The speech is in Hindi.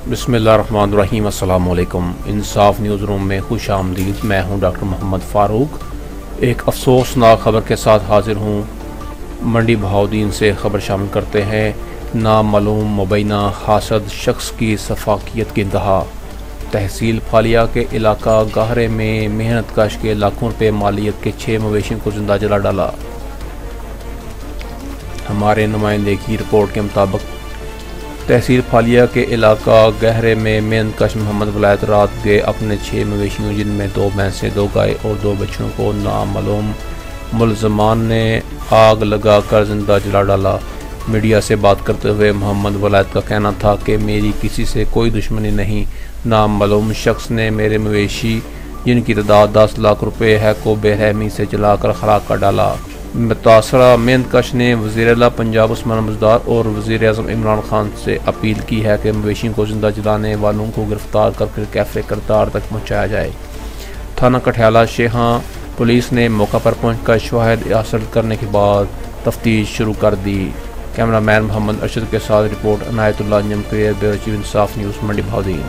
बिस्मिल्लाहिर्रहमानिर्रहीम। अस्सलाम वालेकुम। इंसाफ न्यूज़ रूम में खुश आमदीद। मैं हूं डॉक्टर मोहम्मद फ़ारूक। एक अफसोसनाक ख़बर के साथ हाजिर हूं। मंडी बहाउद्दीन से ख़बर शामिल करते हैं। नामालूम मुबैना हासद शख्स की सफाकियत की इंतहा। तहसील फालिया के इलाका गाहरे में मेहनत कश के लाखों रुपये मालियत के 6 मवेशियों को जिंदा जला डाला। हमारे नुमाइंदे की रिपोर्ट के मुताबिक तहसील फालिया के इलाका गहरे में मेहनत कश मोहम्मद वलायत रात गए अपने 6 मवेशियों जिनमें 2 भैंसें, 2 गाय और 2 बच्चों को नामालूम मुलजमान ने आग लगा कर जिंदा जला डाला। मीडिया से बात करते हुए मोहम्मद वलायत का कहना था कि मेरी किसी से कोई दुश्मनी नहीं। नामालूम शख्स ने मेरे मवेशी जिनकी तादाद 10 लाख रुपए है को बेरहमी से जलाकर खराक कर डाला। मुतासरा मेहनतकश ने वज़ीर-ए-आला पंजाब उस्मान बुज़दार और वज़ीर-ए-आज़म इमरान खान से अपील की है कि मवेशियों को जिंदा जलाने वालों को गिरफ्तार कर कैफ़े करतार तक पहुँचाया जाए। थाना कठियाला शेहा पुलिस ने मौका पर पहुँचकर शवाहिद हासिल करने के बाद तफ्तीश शुरू कर दी। कैमरामैन मोहम्मद अरशद के साथ रिपोर्ट इनायत उल्लाह अंजुम कलेर, ब्यूरो चीफ इंसाफ न्यूज़, मंडी बहाउद्दीन।